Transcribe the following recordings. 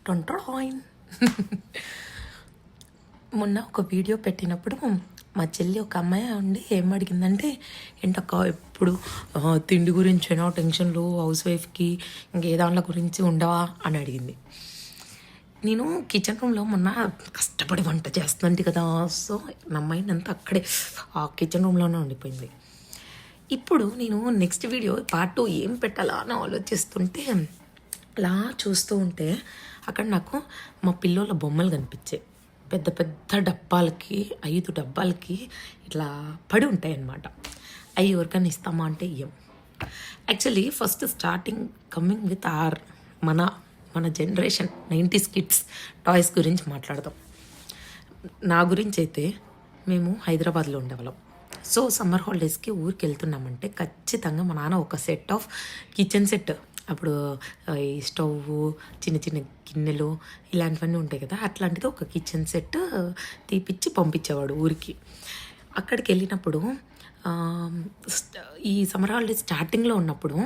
టొంటోయిన్. మొన్న ఒక వీడియో పెట్టినప్పుడు మా చెల్లి ఒక అమ్మాయి ఉండి ఏం అడిగిందంటే, ఏంటక్క ఎప్పుడు తిండి గురించేనా టెన్షన్లు, హౌస్ వైఫ్కి ఇంకే దాంట్లో గురించి ఉండవా అని అడిగింది. నేను కిచెన్ రూమ్లో మొన్న కష్టపడి వంట చేస్తుంటే కదా, సో నా మైండ్ అంతా అక్కడే ఆ కిచెన్ రూమ్లోనే ఉండిపోయింది. ఇప్పుడు నేను నెక్స్ట్ వీడియో పార్ట్ 2 ఏం పెట్టాలా అని ఆలోచిస్తుంటే, అలా చూస్తూ ఉంటే అక్కడ నాకు మా పిల్లోల బొమ్మలు కనిపించాయి. పెద్ద పెద్ద డబ్బాలకి 5 డబ్బాలకి ఇట్లా పడి ఉంటాయి అన్నమాట. అవి ఎవరికైనా ఇస్తామా అంటే ఇయ్యం. Actually first starting coming with మన జనరేషన్ 90s కిడ్స్ టాయ్స్ గురించి మాట్లాడదాం. నా గురించి అయితే మేము హైదరాబాద్లో ఉండేవాళ్ళం. సో సమ్మర్ హాలిడేస్కి ఊరికి వెళ్తున్నామంటే ఖచ్చితంగా మా నాన్న ఒక సెట్ ఆఫ్ కిచెన్ సెట్, అప్పుడు ఈ స్టవ్, చిన్న చిన్న గిన్నెలు ఇలాంటివన్నీ ఉంటాయి కదా, అట్లాంటిది ఒక కిచెన్ సెట్ తీపిచ్చి పంపించేవాడు ఊరికి. అక్కడికి వెళ్ళినప్పుడు ఈ సమ్మర్ హాలిడేస్ స్టార్టింగ్లో ఉన్నప్పుడు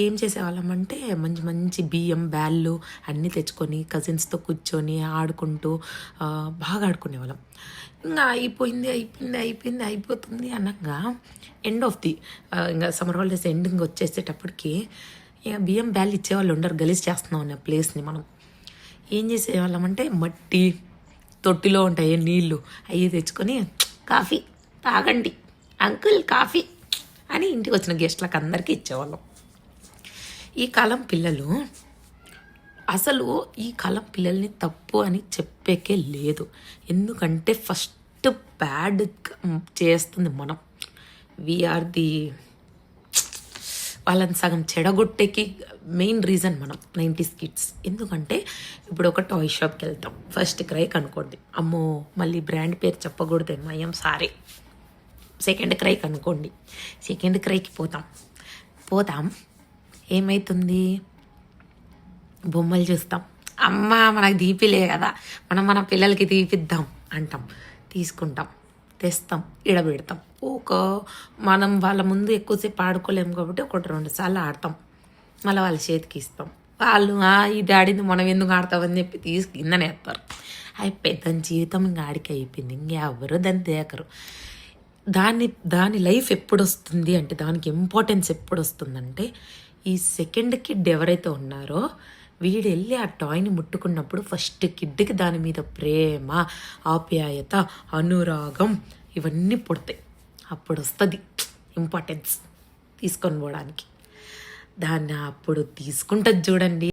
ఏం చేసేవాళ్ళమంటే మంచి మంచి బియ్యం బ్యాళ్ళు అన్నీ తెచ్చుకొని కజిన్స్తో కూర్చొని ఆడుకుంటూ బాగా ఆడుకునేవాళ్ళం. ఇంకా అయిపోతుంది అనగా ఎండ్ ఆఫ్ ది ఇంకా సమ్మర్ హాలిడేస్ ఎండింగ్ వచ్చేసేటప్పటికి ఇక బియ్యం బ్యాళ్ళు ఇచ్చేవాళ్ళు ఉండరు, గలీజ్ చేస్తున్నాం అనే ప్లేస్ని. మనం ఏం చేసేవాళ్ళం అంటే మట్టి తొట్టిలో ఉంటాయి నీళ్ళు, అవి తెచ్చుకొని కాఫీ తాగండి అంకుల్ కాఫీ అని ఇంటికి వచ్చిన గెస్ట్లకు అందరికీ ఇచ్చేవాళ్ళం. ఈ కాలం పిల్లలు అసలు ఈ కాలం పిల్లల్ని తప్పు అని చెప్పేకే లేదు. ఎందుకంటే ఫస్ట్ బ్యాడ్ చేస్తుంది మనం. వీఆర్ ది వాళ్ళని సగం చెడగొట్టేకి మెయిన్ రీజన్ మనం 90s కిడ్స్. ఎందుకంటే ఇప్పుడు ఒక టాయ్ షాప్కి వెళ్తాం, ఫస్ట్ క్రైక్ అనుకోండి, అమ్మో మళ్ళీ బ్రాండ్ పేరు చెప్పకూడదేమో అయ్యాం సారీ, సెకండ్ క్రైక్ అనుకోండి, సెకండ్ క్రైకి పోతాం ఏమవుతుంది, బొమ్మలు చూస్తాం, అమ్మ మనకు తీపిలే కదా మన పిల్లలకి తీపిద్దాం అంటాం, తీసుకుంటాం, తెస్తాం, ఇడబెడతాం. మనం వాళ్ళ ముందు ఎక్కువసేపు ఆడుకోలేము కాబట్టి 1-2 సార్లు ఆడతాం, మళ్ళీ వాళ్ళ చేతికి ఇస్తాం. వాళ్ళు ఇది ఆడింది మనం ఎందుకు ఆడతామని చెప్పి తీసి కిందనే వేస్తారు. అయిపోయి జీవితం ఇంకా ఆడికి అయిపోయింది, ఇంకెవరు దాన్ని దేకరు. దాని లైఫ్ ఎప్పుడు వస్తుంది అంటే, దానికి ఇంపార్టెన్స్ ఎప్పుడు వస్తుందంటే, ఈ సెకండ్ కిడ్ ఎవరైతే ఉన్నారో వీడు వెళ్ళి ఆ టాయ్ని ముట్టుకున్నప్పుడు ఫస్ట్ కిడ్కి దాని మీద ప్రేమ, ఆప్యాయత, అనురాగం ఇవన్నీ పుడతాయి. అప్పుడు వస్తుంది ఇంపార్టెన్స్ తీసుకొని పోవడానికి. దాన్ని అప్పుడు తీసుకుంటుంది చూడండి.